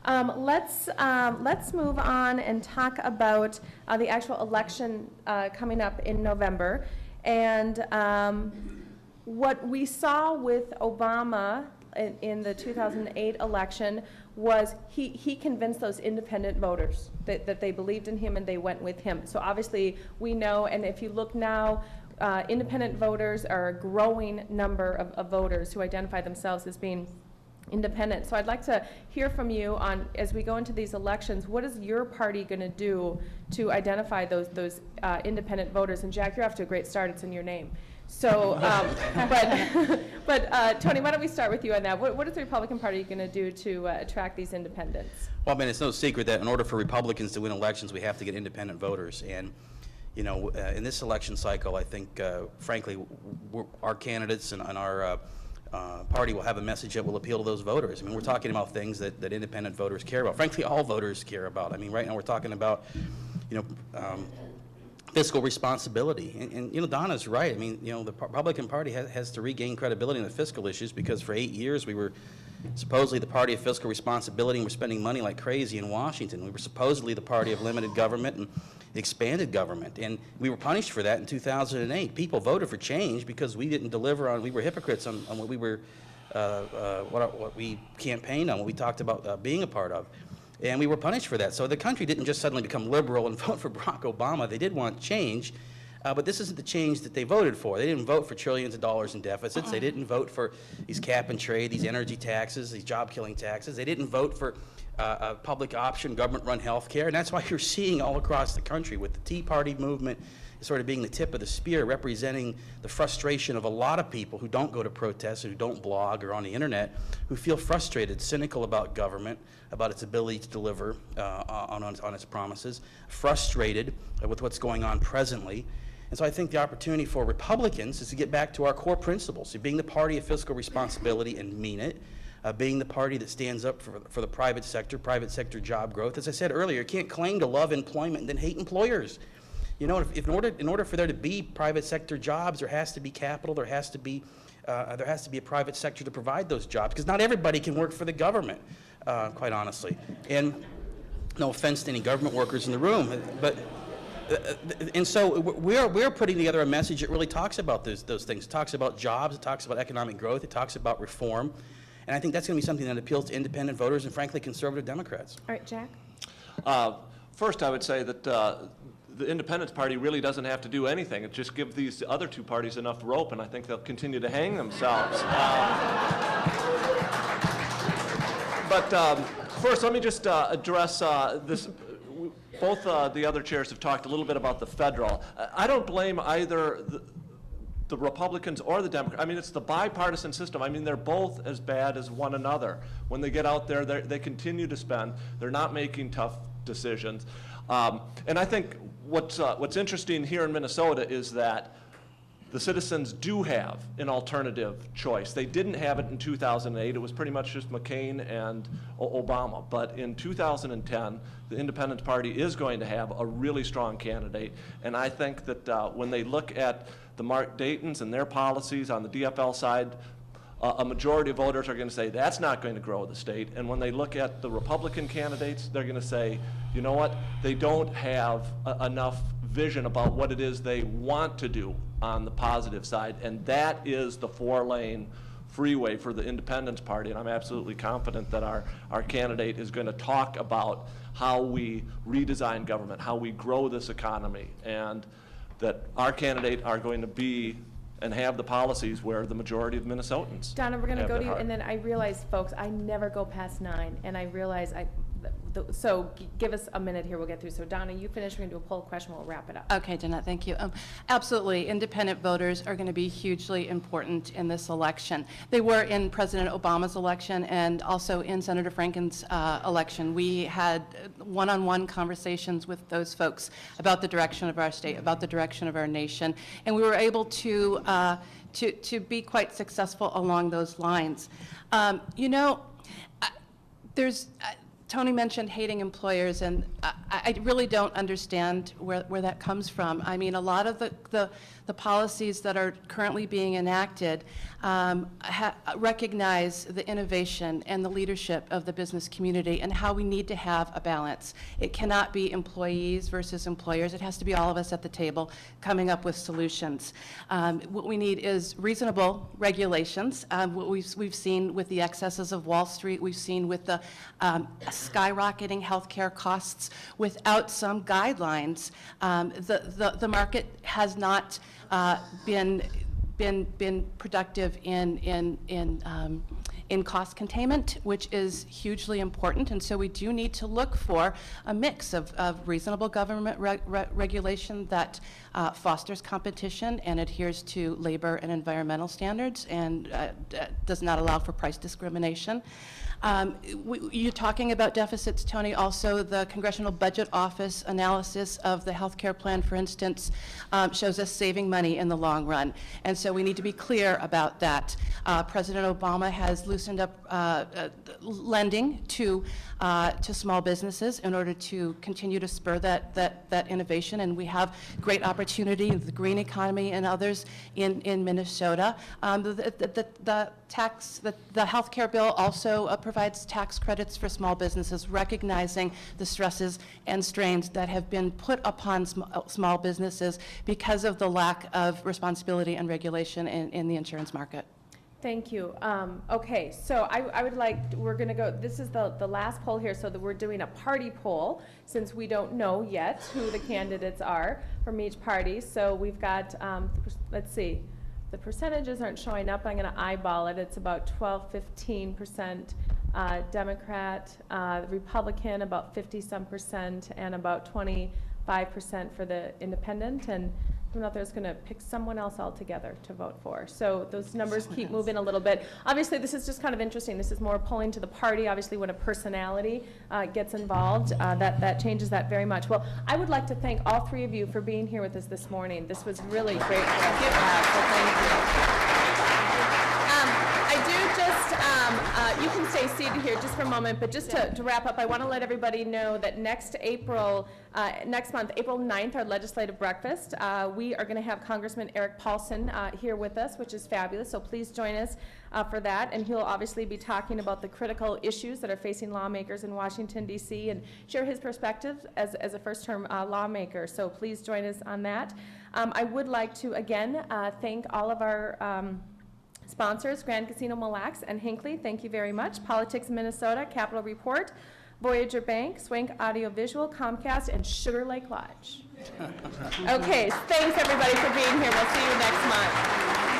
Let's move on and talk about the actual election coming up in November. And what we saw with Obama in the 2008 election was he convinced those independent voters that they believed in him and they went with him. So obviously we know, and if you look now, independent voters are a growing number of voters who identify themselves as being independent. So I'd like to hear from you on, as we go into these elections, what is your party going to do to identify those independent voters? And Jack, you're off to a great start. It's in your name. So, but Tony, why don't we start with you on that? What is the Republican Party going to do to attract these independents? Well, I mean, it's no secret that in order for Republicans to win elections, we have to get independent voters. And, you know, in this election cycle, I think, frankly, our candidates and our party will have a message that will appeal to those voters. I mean, we're talking about things that independent voters care about. Frankly, all voters care about. I mean, right now we're talking about, you know, fiscal responsibility. And, you know, Donna's right. I mean, you know, the Republican Party has to regain credibility in the fiscal issues, because for 8 years we were supposedly the party of fiscal responsibility and we're spending money like crazy in Washington. We were supposedly the party of limited government and expanded government, and we were punished for that in 2008. People voted for change because we didn't deliver on, we were hypocrites on what we were, what we campaigned on, what we talked about being a part of. And we were punished for that. So the country didn't just suddenly become liberal and vote for Barack Obama. They did want change, but this isn't the change that they voted for. They didn't vote for trillions of dollars in deficits. They didn't vote for these cap and trade, these energy taxes, these job-killing taxes. They didn't vote for public option, government-run health care. And that's why you're seeing all across the country with the Tea Party movement sort of being the tip of the spear, representing the frustration of a lot of people who don't go to protests, who don't blog or on the internet, who feel frustrated, cynical about government, about its ability to deliver on its promises, frustrated with what's going on presently. And so I think the opportunity for Republicans is to get back to our core principles, so being the party of fiscal responsibility and mean it, being the party that stands up for the private sector job growth. As I said earlier, you can't claim to love employment and then hate employers. You know, if in order for there to be private sector jobs, there has to be capital, there has to be a private sector to provide those jobs, because not everybody can work for the government, quite honestly. And no offense to any government workers in the room, but and so we're putting together a message that really talks about those things. It talks about jobs, it talks about economic growth, it talks about reform, and I think that's going to be something that appeals to independent voters and, frankly, conservative Democrats. All right, Jack. First, I would say that the Independence Party really doesn't have to do anything. It just gives these other two parties enough rope, and I think they'll continue to hang themselves. But first, let me just address this. Both the other chairs have talked a little bit about the federal. I don't blame either the Republicans or the Democrats. I mean, it's the bipartisan system. I mean, they're both as bad as one another. When they get out there, they continue to spend. They're not making tough decisions. And I think what's interesting here in Minnesota is that the citizens do have an alternative choice. They didn't have it in 2008. It was pretty much just McCain and Obama. But in 2010, the Independence Party is going to have a really strong candidate. And I think that when they look at the Mark Daytons and their policies on the DFL side, a majority of voters are going to say that's not going to grow the state. And when they look at the Republican candidates, they're going to say, you know what, they don't have enough vision about what it is they want to do on the positive side, and that is the 4-lane freeway for the Independence Party. And I'm absolutely confident that our candidate is going to talk about how we redesign government, how we grow this economy, and that our candidate are going to be and have the policies where the majority of Minnesotans. Donna, we're going to go to you, and then I realize, folks, I never go past 9, and I realize so give us a minute here, we'll get through. So Donna, you finish, we're going to do a poll question, we'll wrap it up. Okay, Jeanette, thank you. Absolutely, independent voters are going to be hugely important in this election. They were in President Obama's election and also in Senator Franken's election. We had one-on-one conversations with those folks about the direction of our state, about the direction of our nation, and we were able to be quite successful along those lines. You know, Tony mentioned hating employers, and I really don't understand where that comes from. I mean, a lot of the policies that are currently being enacted recognize the innovation and the leadership of the business community and how we need to have a balance. It cannot be employees versus employers. It has to be all of us at the table coming up with solutions. What we need is reasonable regulations. What we've seen with the excesses of Wall Street, we've seen with the skyrocketing healthcare costs. Without some guidelines, the market has not been productive in cost containment, which is hugely important. And so we do need to look for a mix of reasonable government regulation that fosters competition and adheres to labor and environmental standards and does not allow for price discrimination. You're talking about deficits, Tony. Also, the Congressional Budget Office analysis of the health care plan, for instance, shows us saving money in the long run. And so we need to be clear about that. President Obama has loosened up lending to small businesses in order to continue to spur that innovation. And we have great opportunity in the green economy and others in Minnesota. The health care bill also provides tax credits for small businesses, recognizing the stresses and strains that have been put upon small businesses because of the lack of responsibility and regulation in the insurance market. Thank you. Okay, so I would like, we're going to go, this is the last poll here, so that we're doing a party poll, since we don't know yet who the candidates are from each party. So we've got, let's see, the percentages aren't showing up. I'm going to eyeball it. It's about 12-15% Democrat, Republican about 50-some%, and about 25% for the independent. And I'm not there's going to pick someone else altogether to vote for. So those numbers keep moving a little bit. Obviously, this is just kind of interesting. This is more polling to the party. Obviously, when a personality gets involved, that changes that very much. Well, I would like to thank all three of you for being here with us this morning. This was really great. Thank you. I do just, you can stay seated here just for a moment, but just to wrap up, I want to let everybody know that next month, April 9th, our legislative breakfast, we are going to have Congressman Eric Paulson here with us, which is fabulous, so please join us for that, and he'll obviously be talking about the critical issues that are facing lawmakers in Washington, D.C., and share his perspective as a first-term lawmaker, so please join us on that. I would like to, again, thank all of our sponsors, Grand Casino Mille Lacs and Hinckley, thank you very much. Politics Minnesota, Capital Report, Voyager Bank, Swank Audiovisual, Comcast, and Sugar Lake Lodge. Okay, thanks everybody for being here. We'll see you next month.